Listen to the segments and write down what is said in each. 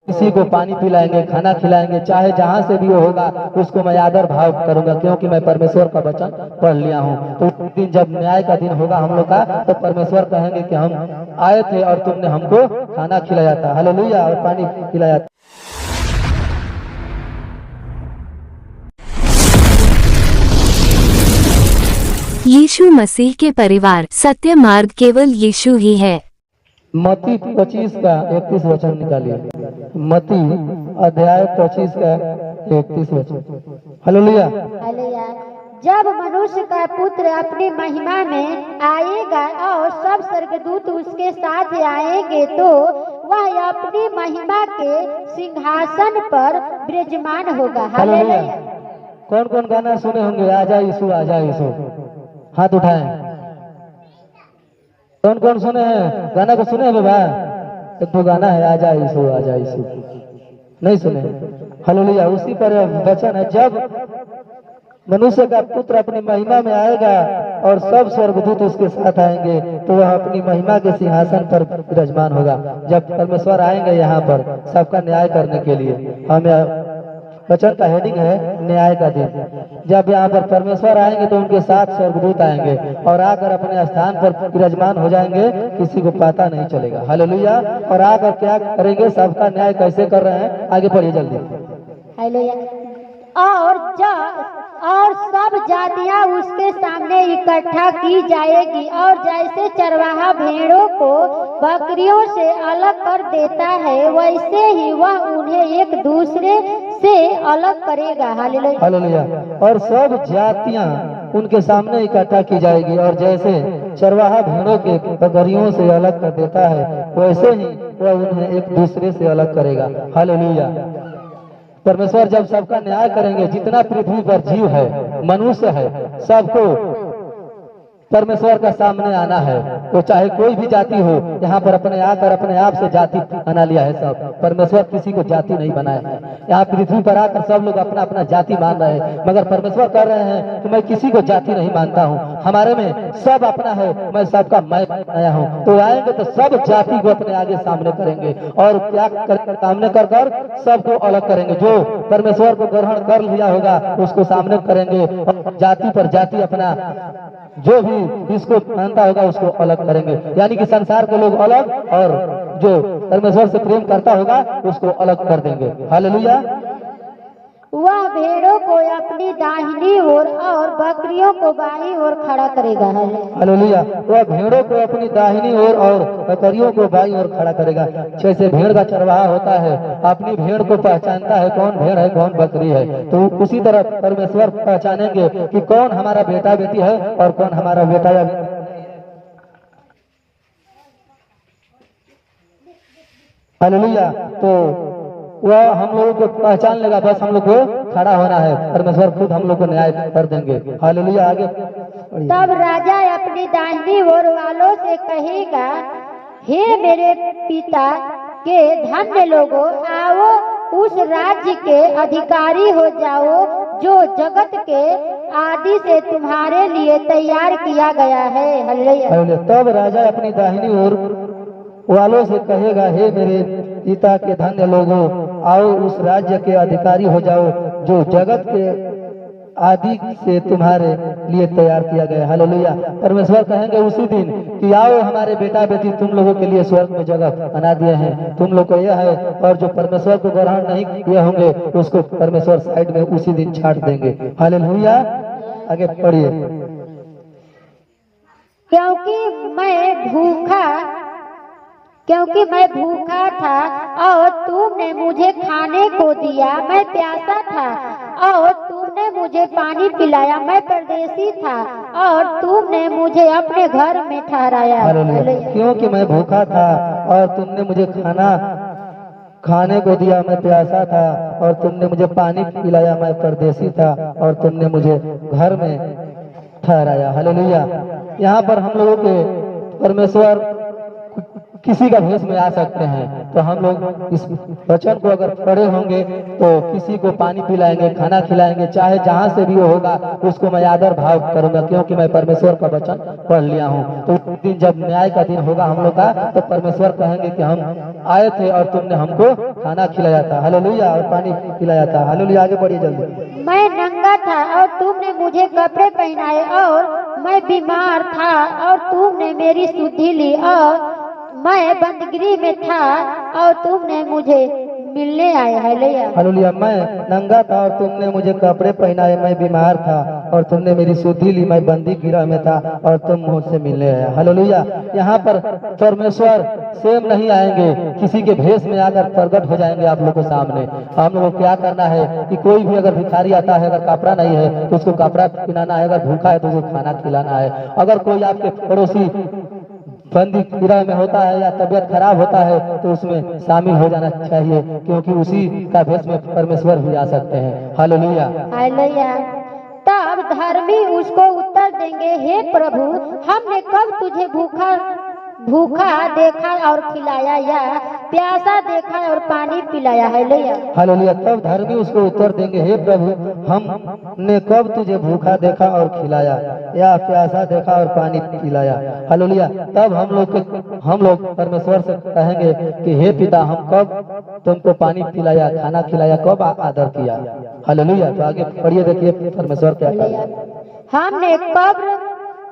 किसी को पानी पिलाएंगे, खाना खिलाएंगे, चाहे जहाँ से भी वो होगा उसको मैं आदर भाव करूंगा, क्योंकि मैं परमेश्वर का वचन पढ़ लिया हूँ। तो उस दिन जब न्याय का दिन होगा हम लोग का, तो परमेश्वर कहेंगे कि हम आए थे और तुमने हमको खाना खिलाया था, हालेलुया, और पानी खिलाया था। यीशु मसीह के परिवार सत्य मार्ग केवल यीशु ही है। मत्ती 25 का 31 वचन निकालिए। मत्ती अध्याय 25 का 31 वचन। हालेलुया। हालेलुया। जब मनुष्य का पुत्र अपनी महिमा में आएगा और सब स्वर्गदूत उसके साथ आएंगे, तो वह अपनी महिमा के सिंहासन पर विराजमान होगा। हालेलुया। कौन कौन गाना सुने होंगे? आजा यीशु, आजा यीशु, हाथ उठाएं। कौन कौन सुने हैं? गाना को सुने हैं बाबा? एक तो गाना है आजा यीशु, आजा यीशु, नहीं सुने? हालेलुया। उसी पर वचन है, जब मनुष्य का पुत्र अपनी महिमा में आएगा और सब स्वर्गदूत उसके साथ आएंगे, तो वह अपनी महिमा के सिंहासन पर विराजमान होगा। जब परमेश्वर आएंगे यहाँ पर सबका न्याय करने के लिए, हमें वचन का हेडिंग है न्याय का दिन। जब यहाँ पर परमेश्वर आएंगे तो उनके साथ स्वर्गदूत आएंगे और आकर अपने स्थान पर विराजमान हो जाएंगे, किसी को पता नहीं चलेगा। हालेलुया। और आकर क्या करेंगे? सबका न्याय कैसे कर रहे हैं? आगे बढ़िए जल्दी। हालेलुया। और सब जातियां उसके सामने इकट्ठा की जाएगी, और जैसे चरवाहा भेड़ों को बकरियों से अलग कर देता है, वैसे ही वह उन्हें एक दूसरे से अलग करेगा। हालेलुया। हालेलुया। और सब जातियां उनके सामने इकट्ठा की जाएगी, और जैसे चरवाहा भेड़ों के बकरियों से अलग कर देता है, वैसे ही वह उन्हें एक दूसरे से अलग करेगा। हालेलुया। परमेश्वर जब सबका न्याय करेंगे, जितना पृथ्वी पर जीव है, मनुष्य है, सबको परमेश्वर का सामने आना है। वो चाहे कोई भी जाति हो, यहाँ पर अपने आकर अपने आप से जाति बना लिया है सब। परमेश्वर किसी को जाति नहीं बनाया है। यहाँ पृथ्वी पर आकर सब लोग अपना अपना जाति मान रहे हैं, मगर परमेश्वर कह रहे हैं कि मैं किसी को जाति नहीं मानता हूँ, हमारे में सब अपना है, मैं सबका मैं बनाया हूँ। तो आएंगे तो सब जाति को अपने आगे सामने करेंगे, और क्या सामने कर कर सबको अलग करेंगे। जो परमेश्वर को ग्रहण कर लिया होगा उसको सामने करेंगे, और जाति पर जाति अपना जो भी इसको मानता होगा उसको अलग करेंगे। यानी कि संसार के लोग अलग, और जो परमेश्वर से प्रेम करता होगा उसको अलग कर देंगे। हालेलुया। वह भेड़ों को अपनी दाहिनी ओर और बकरियों को बाईं ओर खड़ा करेगा। हालेलुया। वह भेड़ों को अपनी दाहिनी ओर और बकरियों को बाईं ओर खड़ा करेगा। जैसे भेड़ का चरवाहा होता है, अपनी भेड़ को पहचानता है कौन भेड़ है कौन बकरी है, तो उसी तरह परमेश्वर पहचानेंगे कि कौन हमारा बेटा बेटी है और कौन हमारा बेटा या हालेलुया। तो वह हम लोगों को पहचान लेगा, बस हम लोग को खड़ा होना है, परमेश्वर खुद हम लोग को न्याय कर देंगे। हालेलुया। आगे तब राजा अपनी दाहिनी ओर वालों से कहेगा, हे मेरे पिता के धन्य लोगों, आओ उस राज्य के अधिकारी हो जाओ जो जगत के आदि से तुम्हारे लिए तैयार किया गया है। हालेलुया। तब राजा अपनी दाहिनी ओर वालों से कहेगा, हे मेरे पिता के धन्य लोगों, आओ उस राज्य के अधिकारी हो जाओ जो जगत के आदि से तुम्हारे लिए तैयार किया गया। हालेलुया। परमेश्वर कहेंगे उसी दिन कि आओ हमारे बेटा बेटी, तुम लोगों के लिए स्वर्ग में जगह बना दिए हैं, तुम लोग को यह है। और जो परमेश्वर को ग्रहण नहीं किए होंगे उसको परमेश्वर साइड में उसी दिन छाट देंगे। हालेलुया। आगे पढ़िए। क्योंकि मैं भूखा था और तुमने मुझे खाने को दिया, मैं प्यासा था और तुमने मुझे पानी पिलाया, मैं परदेसी था और तुमने मुझे अपने घर में ठहराया। क्योंकि मैं भूखा था और तुमने मुझे खाने को दिया, मैं प्यासा था और तुमने मुझे पानी पिलाया, मैं परदेसी था और तुमने मुझे घर में ठहराया। हालेलुया। यहाँ पर हम लोगों के परमेश्वर किसी का भेष में आ सकते हैं। तो हम लोग इस वचन को अगर पढ़े होंगे तो किसी को पानी पिलाएंगे, खाना खिलाएंगे, चाहे जहां से भी वो होगा उसको मैं आदर भाव करूंगा, क्योंकि मैं परमेश्वर का वचन पढ़ लिया हूँ। तो उस दिन जब न्याय का दिन होगा हम लोग का, तो परमेश्वर कहेंगे कि हम आए थे और तुमने हमको खाना खिलाया था, हालेलुया, और पानी पिलाया था, हालेलुया। आगे बढ़िए जल्दी। मैं नंगा था और तुमने मुझे कपड़े पहनाए, और मैं बीमार था और तुमने मेरी सुधि ली, और मैं बंदगी में था और तुमने मुझे मिलने आए, हालेलुया। हालेलुया। मैं नंगा था और तुमने मुझे कपड़े पहनाए, मैं बीमार था और तुमने मेरी सुधि ली, मैं बंदी गिरह में था और तुम मुझसे मिलने आए, हालेलुया। यहाँ पर परमेश्वर सेम नहीं आएंगे, किसी के भेष में आकर प्रकट हो जाएंगे आप लोग के सामने। हम लोगों को क्या करना है कि कोई भी अगर भिखारी आता है, अगर कपड़ा नहीं है तो उसको कपड़ा पिलाना है, अगर भूखा है तो उसको खाना खिलाना है। अगर कोई आपके पड़ोसी बंदी गिरह में होता है या तबीयत खराब होता है तो उसमें शामिल हो जाना चाहिए, क्योंकि उसी का भेष में परमेश्वर भी आ सकते हैं, हालेलुया। हालेलुया। तब धर्मी उसको उत्तर देंगे, हे प्रभु, हमने कब तुझे भूखा देखा और खिलाया, या प्यासा देखा और पानी पिलाया, हालेलुया। हालेलुया। तब धर्मी उसको उत्तर देंगे, हे प्रभु, हमने कब तुझे भूखा देखा और खिलाया, या प्यासा देखा और पानी पिलाया, हालेलुया। तब हम लोग परमेश्वर से कहेंगे कि हे पिता, हम कब तुमको पानी पिलाया, खाना खिलाया, कब आदर किया, हालेलुया। तो आगे पढ़िए, देखिए परमेश्वर क्या कहता है। हमने कब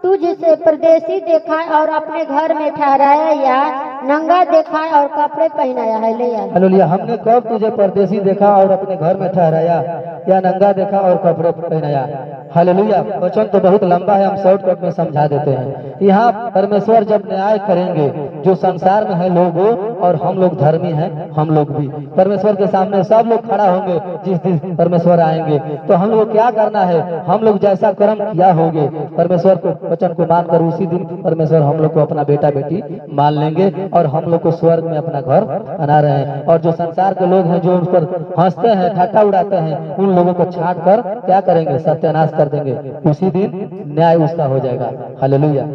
तुझसे परदेसी देखा और अपने घर में ठहराया, या नंगा देखा और कपड़े पहनाया, हालेलुया। हालेलुया। हमने कब तुझे परदेसी देखा और अपने घर में ठहराया, या नंगा देखा और कपड़े पहनाया, हालेलुया। वचन तो बहुत लंबा है, हम शॉर्टकट में समझा देते हैं। यहाँ परमेश्वर जब न्याय करेंगे, जो संसार में है लोगों, और हम लोग धर्मी हैं, हम लोग भी परमेश्वर के सामने सब लोग खड़ा होंगे जिस दिन परमेश्वर आएंगे। तो हम लोग क्या करना है, हम लोग जैसा कर्म किया होंगे परमेश्वर को वचन को मानकर, उसी दिन परमेश्वर हम लोग को अपना बेटा बेटी मान लेंगे और हम लोग को स्वर्ग में अपना घर बना रहे हैं। और जो संसार के लोग हैं जो उन पर हंसते हैं, ठाट्टा उड़ाते हैं, उन लोगों को छांट कर क्या करेंगे, सत्यानाश कर देंगे। उसी दिन न्याय उसका हो जाएगा, हालेलुया।